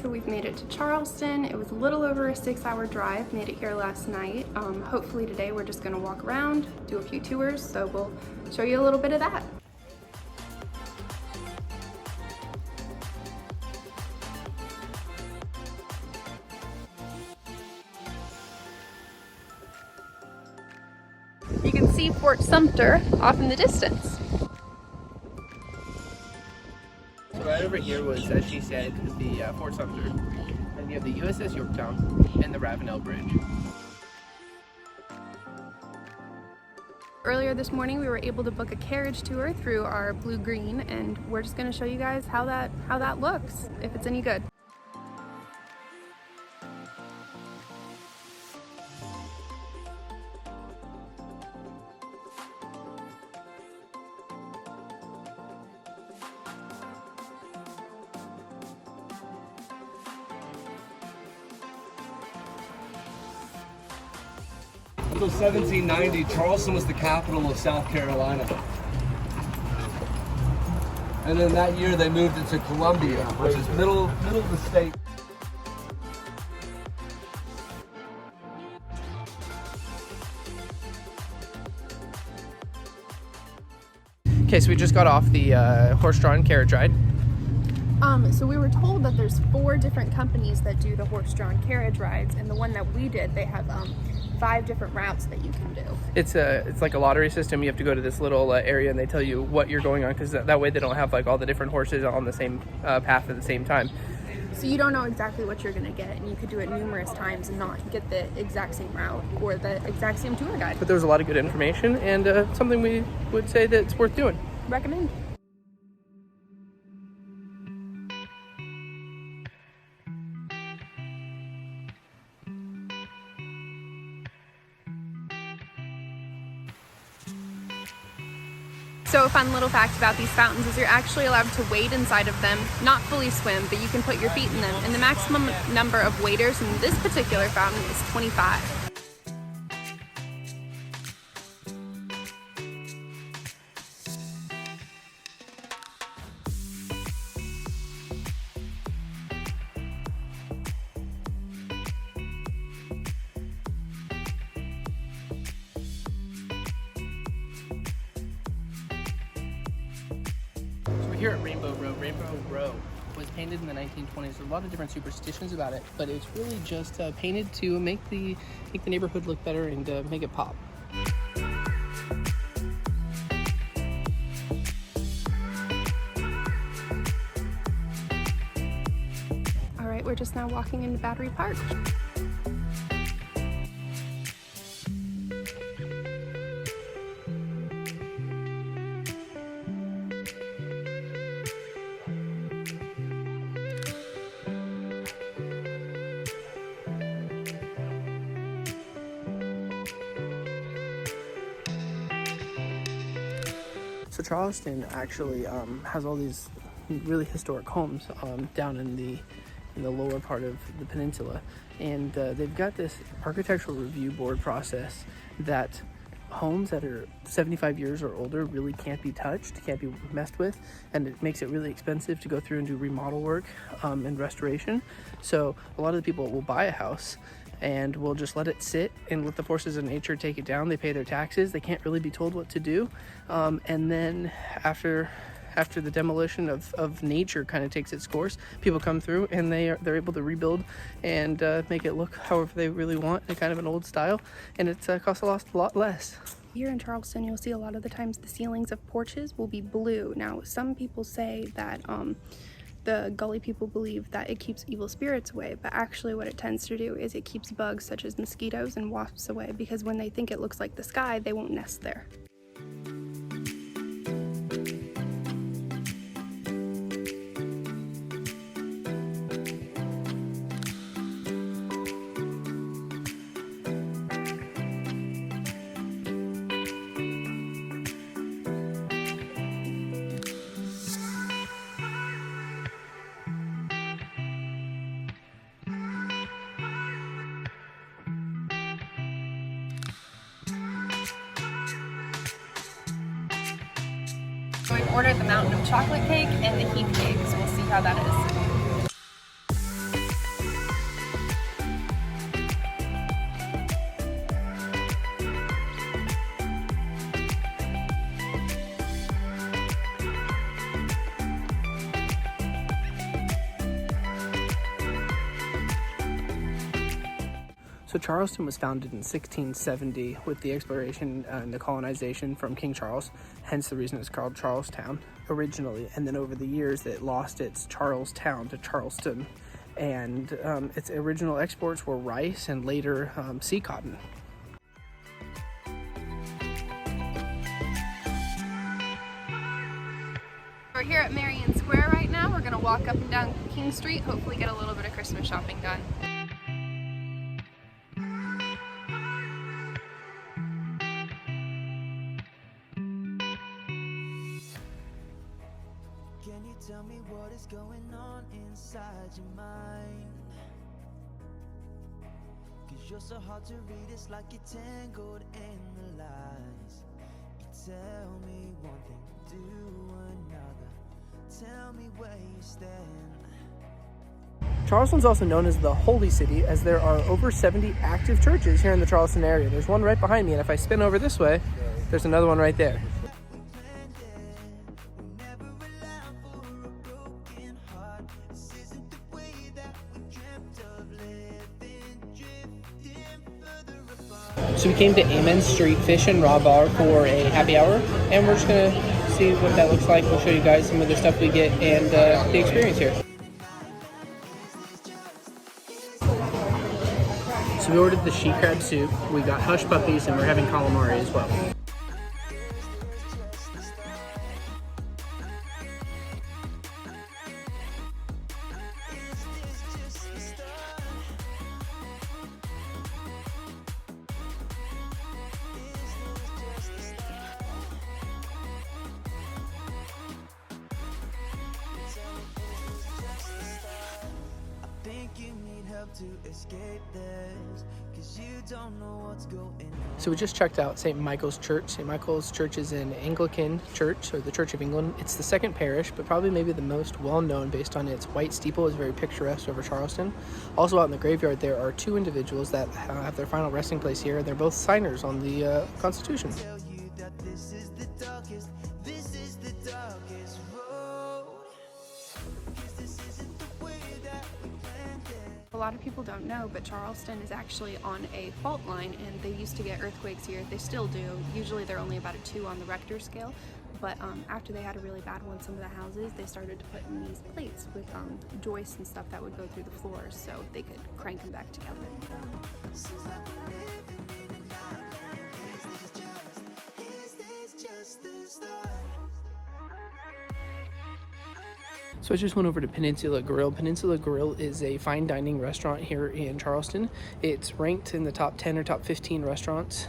so we've made it to Charleston. It was a little over a 6-hour drive, made it here last night. Hopefully today we're just gonna walk around, do a few tours, so we'll show you a little bit of that. You can see Fort Sumter off in the distance. So right over here was, as she said, the Fort Sumter. And you have the USS Yorktown and the Ravenel Bridge. Earlier this morning we were able to book a carriage tour through our Bluegreen, and we're just going to show you guys how that looks, if it's any good. Until 1790, Charleston was the capital of South Carolina. And then that year they moved it to Columbia, which is middle of the state. Okay, so we just got off the horse-drawn carriage ride. So we were told that there's 4 different companies that do the horse-drawn carriage rides, and the one that we did, they have 5 different routes that you can do. It's like a lottery system. You have to go to this little area and they tell you what you're going on, because that way they don't have like all the different horses on the same path at the same time. So you don't know exactly what you're gonna get, and you could do it numerous times and not get the exact same route or the exact same tour guide. But there was a lot of good information, and something we would say that it's worth doing. Recommend. So a fun little fact about these fountains is you're actually allowed to wade inside of them, not fully swim, but you can put your feet in them. And the maximum number of waders in this particular fountain is 25. Here at Rainbow Row was painted in the 1920s. There's a lot of different superstitions about it, but it's really just painted to make the neighborhood look better and make it pop. All right, we're just now walking into Battery Park. So Charleston actually has all these really historic homes down in the lower part of the peninsula, and they've got this architectural review board process that homes that are 75 years or older really can't be touched, can't be messed with, and it makes it really expensive to go through and do remodel work and restoration. So a lot of the people will buy a house and we'll just let it sit and let the forces of nature take it down. They pay their taxes. They can't really be told what to do. And then after the demolition of nature kind of takes its course, people come through and they're able to rebuild and make it look however they really want in kind of an old style, and it costs a lot less. Here in Charleston, you'll see a lot of the times the ceilings of porches will be blue. Now, some people say that the gully people believe that it keeps evil spirits away, but actually what it tends to do is it keeps bugs such as mosquitoes and wasps away, because when they think it looks like the sky, they won't nest there. So we've ordered the mountain of chocolate cake and the heath cake, so we'll see how that is. So Charleston was founded in 1670 with the exploration and the colonization from King Charles, hence the reason it's called Charlestown originally. And then over the years it lost its Charlestown to Charleston, and its original exports were rice and later sea cotton. We're here at Marion Square right now. We're gonna walk up and down King Street, hopefully get a little bit of Christmas shopping done. Can you tell me what is going on inside your mind? 'Cause you're so hard to read, it's like you're tangled in the lies. You tell me one thing, do another. Tell me where you stand. Charleston's also known as the Holy City, as there are over 70 active churches here in the Charleston area. There's one right behind me, and if I spin over this way, there's another one right there. So we came to Amen Street Fish and Raw Bar for a happy hour, and we're just gonna see what that looks like. We'll show you guys some of the stuff we get and the experience here. So we ordered the she crab soup, we got hush puppies, and we're having calamari as well. To escape this, 'cause you don't know what's going on. So we just checked out St. Michael's Church. St. Michael's Church is an Anglican church, or the Church of England. It's the second parish, but probably maybe the most well-known based on its white steeple. It's very picturesque over Charleston. Also out in the graveyard there are two individuals that have their final resting place here, and they're both signers on the Constitution. Tell you that this is the darkest road. 'Cause this isn't the way that we planned it. A lot of people don't know, but Charleston is actually on a fault line, and they used to get earthquakes here. They still do. Usually they're only about a 2 on the Richter scale, but after they had a really bad one, some of the houses, they started to put in these plates with joists and stuff that would go through the floors so they could crank them back together. Is this just the start? So I just went over to Peninsula Grill. Peninsula Grill is a fine dining restaurant here in Charleston. It's ranked in the top 10 or top 15 restaurants.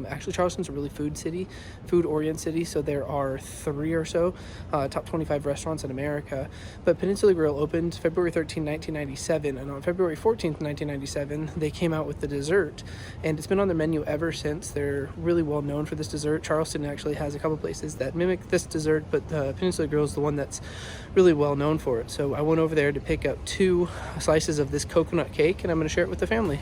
Actually, Charleston's a really food-oriented city, so there are 3 or so top 25 restaurants in America. But Peninsula Grill opened February 13, 1997, and on February 14th, 1997, they came out with the dessert, and it's been on their menu ever since. They're really well known for this dessert. Charleston actually has a couple places that mimic this dessert, but Peninsula Grill is the one that's really well known for it. So I went over there to pick up 2 slices of this coconut cake, and I'm going to share it with the family.